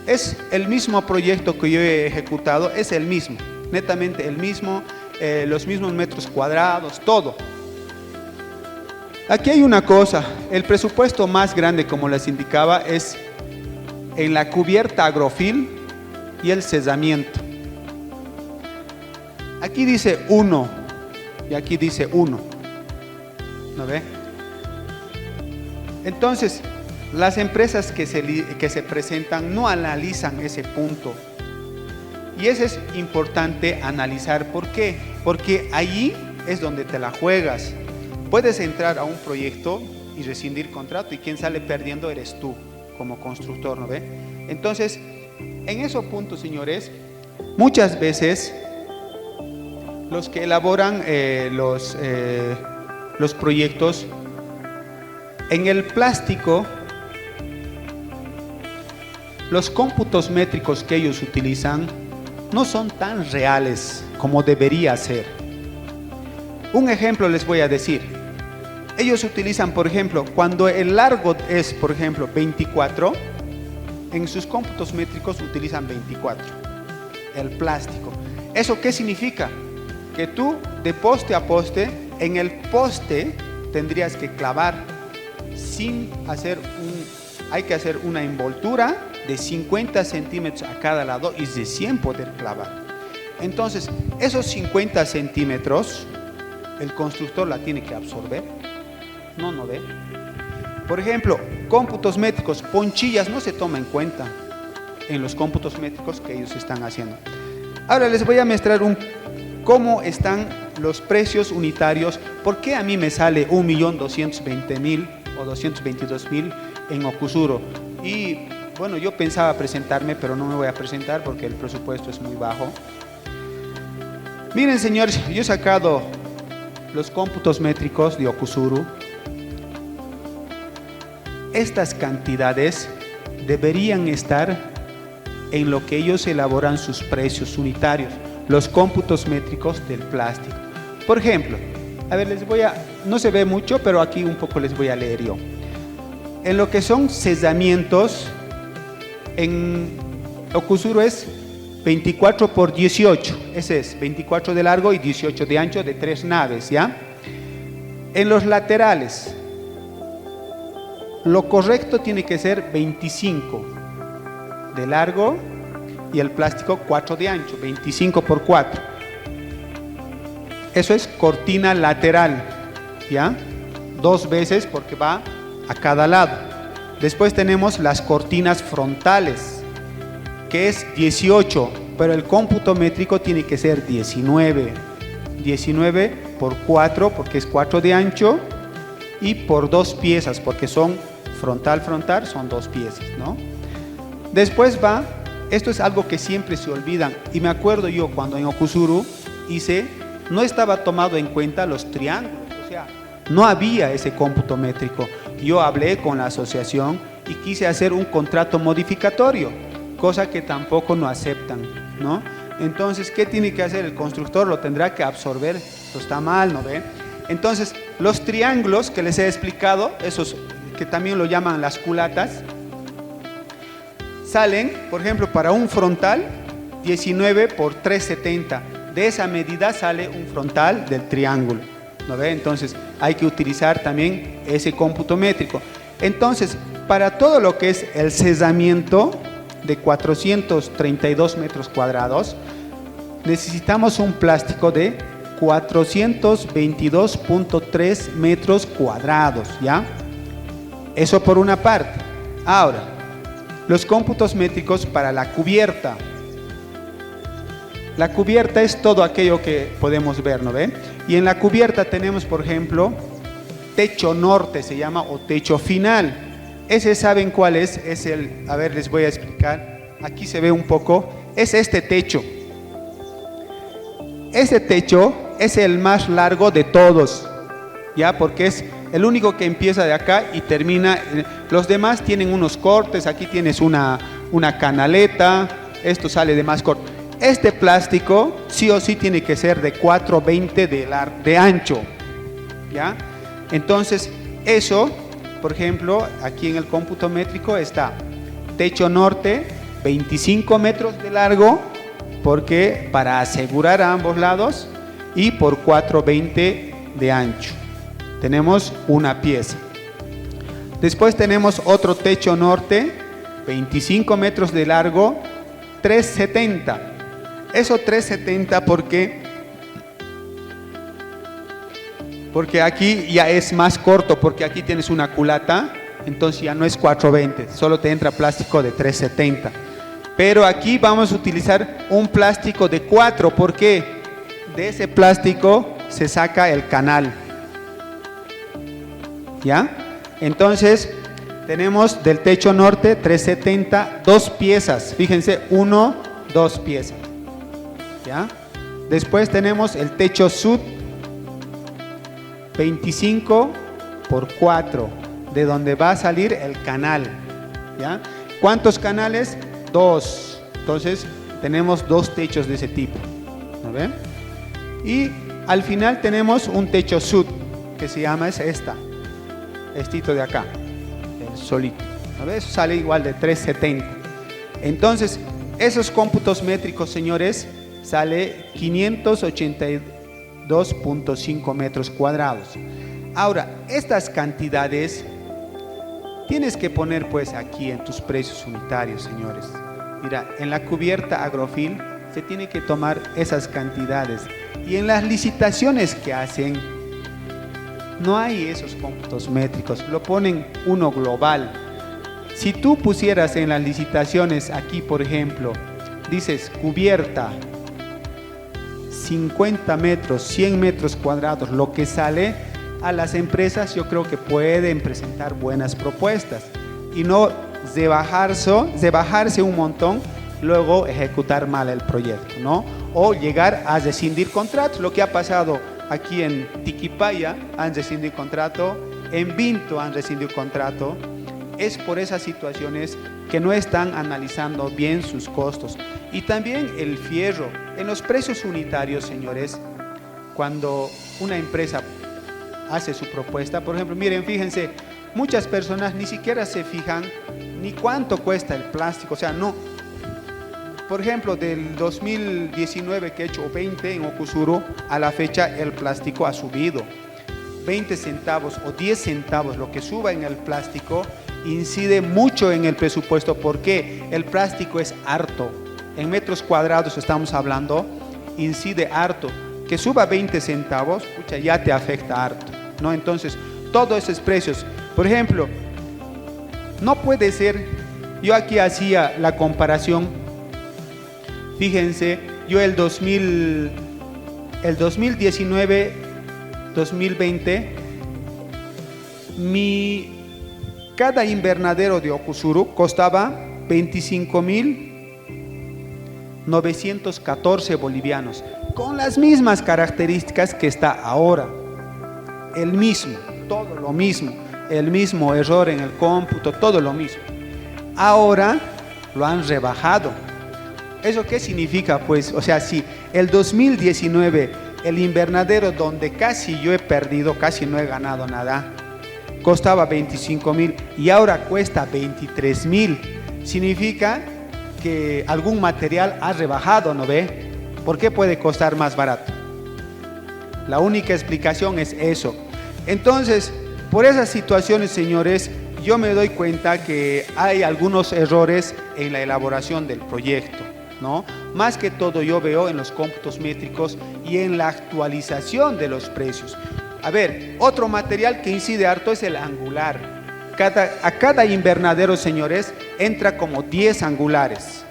Es el mismo proyecto que yo he ejecutado, es el mismo, netamente el mismo, los mismos metros cuadrados, todo. Aquí hay una cosa, el presupuesto más grande, como les indicaba, es en la cubierta agrofil y el cesamiento. Aquí dice 1 y aquí dice 1, ¿no ve? Entonces, las empresas que se presentan no analizan ese punto, Y eso es importante analizar. ¿Por qué? Porque allí es donde te la juegas. Puedes entrar a un proyecto y rescindir contrato, y quien sale perdiendo eres tú como constructor, ¿no ve? Entonces, en esos puntos, señores, muchas veces los que elaboran los proyectos en el plástico, los cómputos métricos que ellos utilizan no son tan reales como debería ser. Un ejemplo les voy a decir. Ellos utilizan, por ejemplo, cuando el largo es, por ejemplo, 24, en sus cómputos métricos utilizan 24, el plástico. ¿Eso qué significa? Que tú, de poste a poste, en el poste tendrías que clavar sin hacer hay que hacer una envoltura de 50 centímetros a cada lado y recién poder clavar. Entonces, esos 50 centímetros, el constructor la tiene que absorber. No ve. Por ejemplo, cómputos métricos, ponchillas no se toma en cuenta en los cómputos métricos que ellos están haciendo. Ahora les voy a mostrar cómo están los precios unitarios. ¿Por qué a mí me sale 1.220.000 o 222.000 en Okusuro? Y bueno, yo pensaba presentarme, pero no me voy a presentar porque el presupuesto es muy bajo. Miren, señores, yo he sacado los cómputos métricos de Okusuro. Estas cantidades deberían estar en lo que ellos elaboran sus precios unitarios, los cómputos métricos del plástico. Por ejemplo, a ver, no se ve mucho, pero aquí un poco les voy a leer yo. En lo que son sellamientos, en Okusuro es 24 por 18, ese es 24 de largo y 18 de ancho de 3 naves, ¿ya? En los laterales, lo correcto tiene que ser 25 de largo y el plástico 4 de ancho, 25 por 4. Eso es cortina lateral, ¿ya? 2 veces porque va a cada lado. Después tenemos las cortinas frontales, que es 18, pero el cómputo métrico tiene que ser 19. 19 por 4 porque es 4 de ancho y por 2 piezas porque son frontal, son 2 piezas, ¿no? Después va, esto es algo que siempre se olvidan, y me acuerdo yo cuando en Okusuro no estaba tomado en cuenta los triángulos, o sea, no había ese cómputo métrico. Yo hablé con la asociación y quise hacer un contrato modificatorio, cosa que tampoco no aceptan, ¿no? Entonces, ¿qué tiene que hacer el constructor? Lo tendrá que absorber. Eso está mal, ¿no ven? Entonces, los triángulos que les he explicado, esos que también lo llaman las culatas, salen, por ejemplo, para un frontal 19 por 370. De esa medida sale un frontal del triángulo, ¿no ve? Entonces hay que utilizar también ese cómputo métrico. Entonces, para todo lo que es el sellamiento de 432 metros cuadrados, necesitamos un plástico de 422.3 metros cuadrados, ¿ya? Eso por una parte. Ahora, los cómputos métricos para la cubierta. La cubierta es todo aquello que podemos ver, ¿no ven? Y en la cubierta tenemos, por ejemplo, techo norte se llama, o techo final. Ese, ¿saben cuál es? Es el, a ver, les voy a explicar. Aquí se ve un poco. Es este techo. Ese techo es el más largo de todos, ¿ya? Porque es el único que empieza de acá y termina. Los demás tienen unos cortes. Aquí tienes una canaleta. Esto sale de más corto. Este plástico sí o sí tiene que ser de 420 de ancho, ¿ya? Entonces, eso, por ejemplo, aquí en el cómputo métrico está techo norte, 25 metros de largo, porque para asegurar a ambos lados, y por 420 de ancho. Tenemos una pieza. Después tenemos otro techo norte, 25 metros de largo, 370. Eso 370 porque aquí ya es más corto, porque aquí tienes una culata, entonces ya no es 420, solo te entra plástico de 370. Pero aquí vamos a utilizar un plástico de 4, porque de ese plástico se saca el canal. ¿Ya? Entonces, tenemos del techo norte 370, 2 piezas. Fíjense, 1, 2 piezas. ¿Ya? Después tenemos el techo sur, 25 por 4, de donde va a salir el canal. ¿Ya? ¿Cuántos canales? 2. Entonces, tenemos 2 techos de ese tipo. ¿No ven? Y al final tenemos un techo sud, que se llama estito de acá, el solito. ¿No ves? Eso sale igual de 370. Entonces, esos cómputos métricos, señores, sale 582.5 metros cuadrados. Ahora, estas cantidades tienes que poner pues aquí en tus precios unitarios, señores. Mira, en la cubierta Agrofil se tiene que tomar esas cantidades, y en las licitaciones que hacen no hay esos cómputos métricos, lo ponen uno global. Si tú pusieras en las licitaciones aquí, por ejemplo, dices cubierta 50 metros, 100 metros cuadrados, lo que sale a las empresas, yo creo que pueden presentar buenas propuestas y no de bajarse un montón, luego ejecutar mal el proyecto, ¿no? O llegar a rescindir contratos, lo que ha pasado aquí en Tiquipaya, han rescindido contrato, en Vinto han rescindido contrato. Es por esas situaciones que no están analizando bien sus costos. Y también el fierro, en los precios unitarios, señores, cuando una empresa hace su propuesta, por ejemplo, miren, fíjense, muchas personas ni siquiera se fijan ni cuánto cuesta el plástico, o sea, no. Por ejemplo, del 2019 que he hecho 20 en Okusuru, a la fecha el plástico ha subido 20 centavos o 10 centavos, lo que suba en el plástico incide mucho en el presupuesto, porque el plástico es harto, en metros cuadrados estamos hablando, incide harto. Que suba 20 centavos, pucha, ya te afecta harto, ¿no? Entonces, todos esos precios, por ejemplo, no puede ser, yo aquí hacía la comparación, fíjense, yo el 2019, 2020, cada invernadero de Okusuru costaba 25.914 bolivianos, con las mismas características que está ahora, el mismo, todo lo mismo, el mismo error en el cómputo, todo lo mismo. Ahora lo han rebajado. ¿Eso qué significa? Pues, o sea, si el 2019, el invernadero donde casi yo he perdido, casi no he ganado nada, costaba 25.000 y ahora cuesta 23.000, significa que algún material ha rebajado, ¿no ve? ¿Por qué puede costar más barato? La única explicación es eso. Entonces, por esas situaciones, señores, yo me doy cuenta que hay algunos errores en la elaboración del proyecto, ¿no? Más que todo yo veo en los cómputos métricos y en la actualización de los precios. A ver, otro material que incide harto es el angular. A cada invernadero, señores, entra como 10 angulares.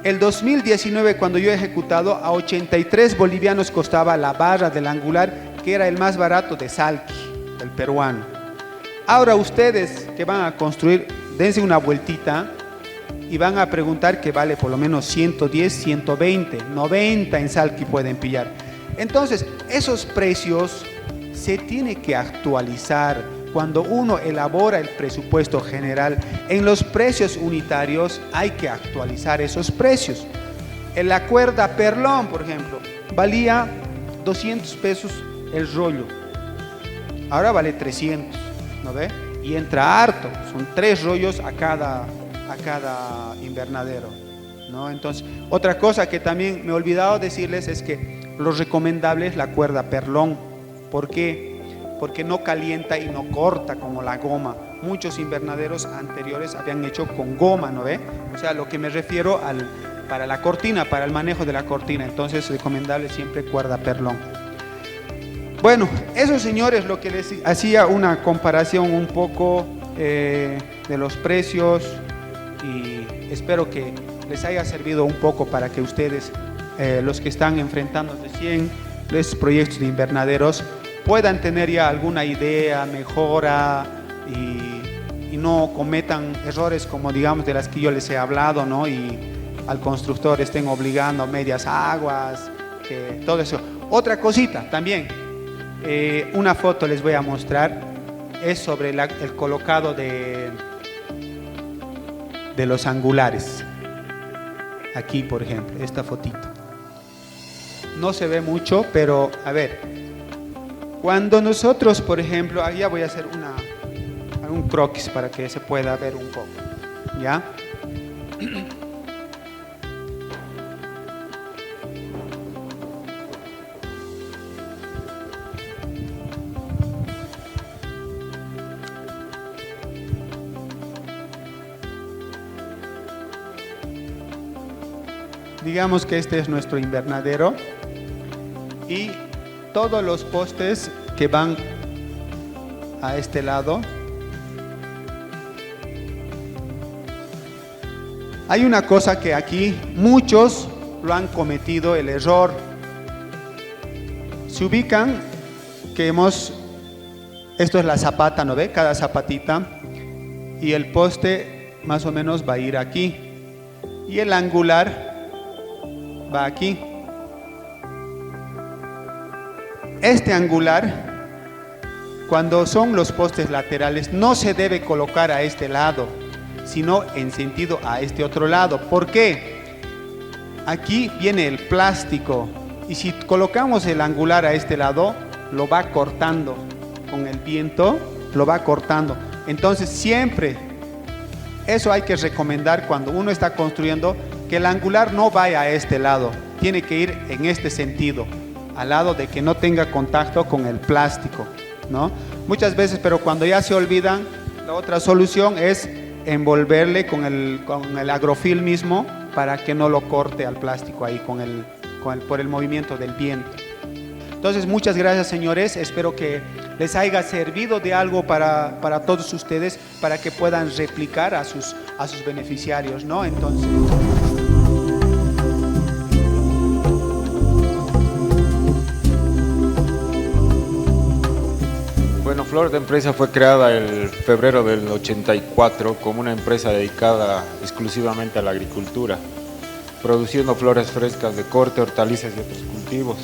El 2019, cuando yo he ejecutado, a 83 bolivianos costaba la barra del angular, que era el más barato de Salqui, el peruano. Ahora ustedes que van a construir, dense una vueltita y van a preguntar que vale por lo menos 110, 120, 90 en Salqui pueden pillar. Entonces, esos precios se tiene que actualizar. Cuando uno elabora el presupuesto general, en los precios unitarios hay que actualizar esos precios. En la cuerda Perlón, por ejemplo, valía 200 pesos el rollo. Ahora vale 300, ¿no ve? Y entra harto, son 3 rollos a cada invernadero, ¿no? Entonces, otra cosa que también me he olvidado decirles es que lo recomendable es la cuerda Perlón. ¿Por qué? Porque no calienta y no corta como la goma. Muchos invernaderos anteriores habían hecho con goma, ¿no ve? O sea, lo que me refiero para la cortina, para el manejo de la cortina. Entonces, recomendable siempre cuerda Perlón. Bueno, eso, señores, lo que les hacía una comparación un poco de los precios y espero que les haya servido un poco para que ustedes, los que están enfrentando recién los proyectos de invernaderos, puedan tener ya alguna idea, mejora y no cometan errores como digamos de las que yo les he hablado, ¿no? Y al constructor estén obligando a medias aguas, que todo eso. Otra cosita también, una foto les voy a mostrar, es sobre el colocado de los angulares. Aquí, por ejemplo, esta fotito. No se ve mucho, pero a ver, cuando nosotros, por ejemplo, allá voy a hacer un croquis para que se pueda ver un poco, ¿ya? Digamos que este es nuestro invernadero y todos los postes que van a este lado. Hay una cosa que aquí muchos lo han cometido, el error. Se ubican que esto es la zapata, ¿no ve? Cada zapatita, y el poste más o menos va a ir aquí y el angular va aquí. Este angular, cuando son los postes laterales, no se debe colocar a este lado, sino en sentido a este otro lado. ¿Por qué? Aquí viene el plástico y si colocamos el angular a este lado, lo va cortando con el viento, lo va cortando. Entonces siempre, eso hay que recomendar cuando uno está construyendo, que el angular no vaya a este lado, tiene que ir en este sentido, al lado de que no tenga contacto con el plástico, ¿no? Muchas veces, pero cuando ya se olvidan, la otra solución es envolverle con el agrofil mismo para que no lo corte al plástico ahí por el movimiento del viento. Entonces, muchas gracias, señores. Espero que les haya servido de algo para todos ustedes, para que puedan replicar a sus beneficiarios, ¿no? Entonces... Bueno, Flor de Empresa fue creada en febrero del 84 como una empresa dedicada exclusivamente a la agricultura, produciendo flores frescas de corte, hortalizas y otros cultivos.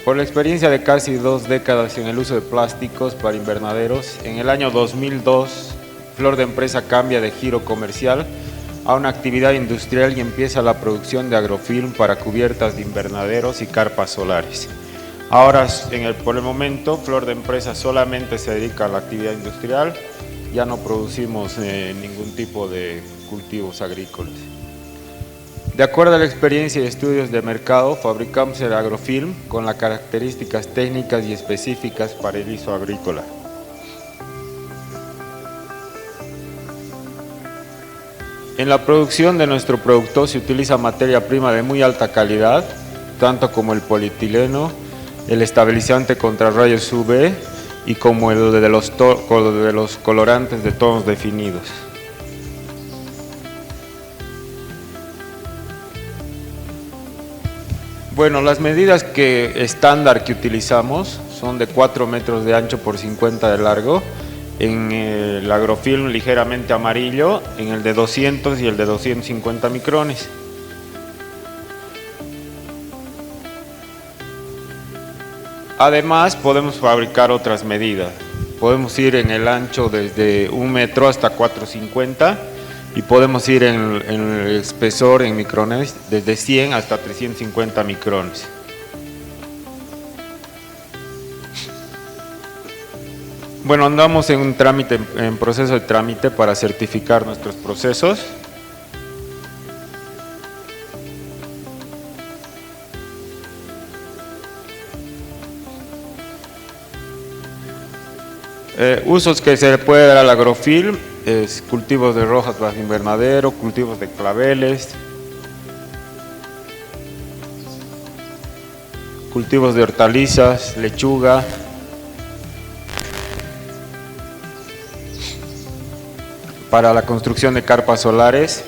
Por la experiencia de casi 2 décadas en el uso de plásticos para invernaderos, en el año 2002, Flor de Empresa cambia de giro comercial a una actividad industrial y empieza la producción de agrofilm para cubiertas de invernaderos y carpas solares. Ahora, por el momento, Flor de Empresa solamente se dedica a la actividad industrial, ya no producimos ningún tipo de cultivos agrícolas. De acuerdo a la experiencia y estudios de mercado, fabricamos el agrofilm con las características técnicas y específicas para el uso agrícola. En la producción de nuestro producto se utiliza materia prima de muy alta calidad, tanto como el polietileno, el estabilizante contra rayos UV y como el de los colorantes de tonos definidos. Bueno, las medidas estándar que utilizamos son de 4 metros de ancho por 50 de largo, en el agrofilm ligeramente amarillo, en el de 200 y el de 250 micrones. Además, podemos fabricar otras medidas. Podemos ir en el ancho desde 1 metro hasta 450 y podemos ir en el espesor en micrones desde 100 hasta 350 micrones. Bueno, andamos en proceso de trámite para certificar nuestros procesos. Usos que se le puede dar al agrofilm es cultivos de rojas bajo invernadero, cultivos de claveles, cultivos de hortalizas, lechuga. para la construcción de carpas solares.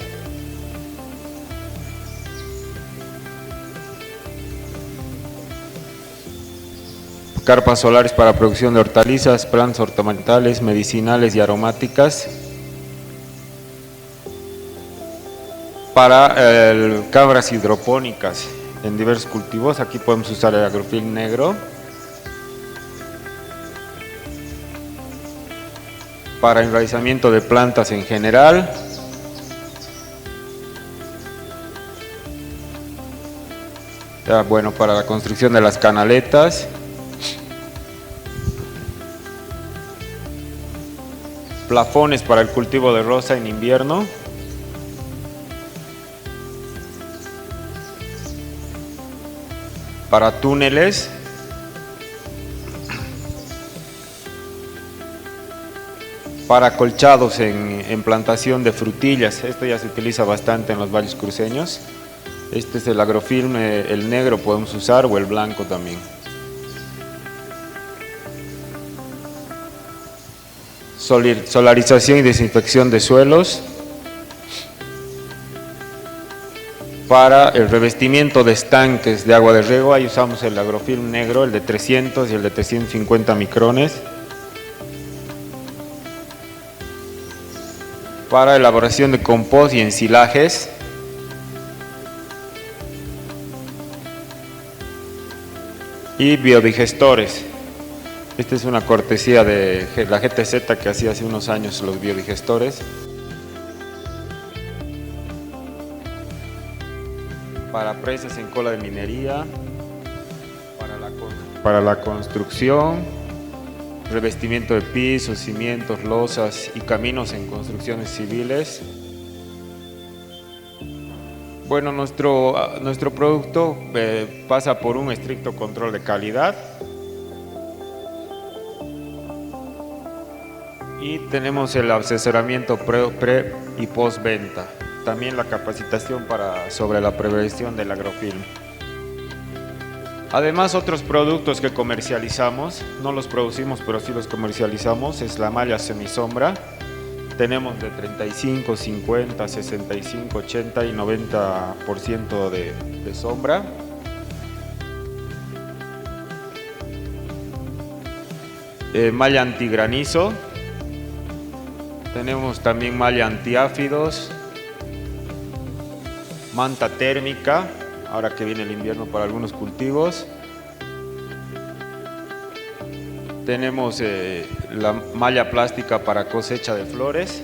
Carpas solares para producción de hortalizas, plantas ornamentales, medicinales y aromáticas. Para cabras hidropónicas en diversos cultivos, aquí podemos usar el agrofilm negro. Para enraizamiento de plantas en general. Bueno, para la construcción de las canaletas. Plafones para el cultivo de rosa en invierno. Para túneles. Para acolchados en plantación de frutillas. Esto ya se utiliza bastante en los valles cruceños. Este es el agrofilm, el negro podemos usar o el blanco también. Solarización y desinfección de suelos. Para el revestimiento de estanques de agua de riego, ahí usamos el agrofilm negro, el de 300 y el de 350 micrones. Para elaboración de compost y ensilajes. Y biodigestores. Esta es una cortesía de la GTZ que hacía hace unos años los biodigestores. Para presas en cola de minería, para la construcción, revestimiento de pisos, cimientos, losas y caminos en construcciones civiles. Bueno, nuestro producto pasa por un estricto control de calidad. Y tenemos el asesoramiento pre y postventa. También la capacitación sobre la prevención del agrofilm. Además, otros productos que comercializamos, no los producimos pero sí los comercializamos, es la malla semisombra. Tenemos de 35, 50, 65, 80 y 90% de sombra. Malla antigranizo. Tenemos también malla antiáfidos, manta térmica, ahora que viene el invierno para algunos cultivos. Tenemos la malla plástica para cosecha de flores.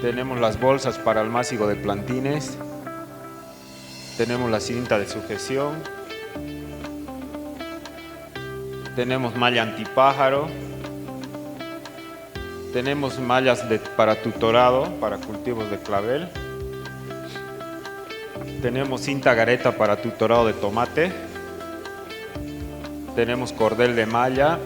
Tenemos las bolsas para almácigo de plantines. Tenemos la cinta de sujeción. Tenemos malla antipájaro. Tenemos mallas para tutorado, para cultivos de clavel. Tenemos cinta gareta para tutorado de tomate. Tenemos cordel de malla.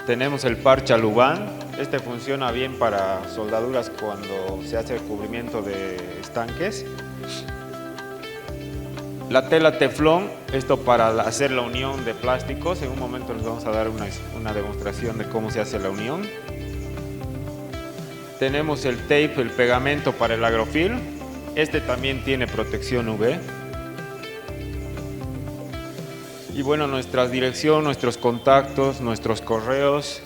Tenemos el parche alubán. Este funciona bien para soldaduras cuando se hace el cubrimiento de estanques. La tela teflón, esto para hacer la unión de plásticos. En un momento les vamos a dar una demostración de cómo se hace la unión. Tenemos el tape, el pegamento para el agrofilm. Este también tiene protección UV. Y bueno, nuestra dirección, nuestros contactos, nuestros correos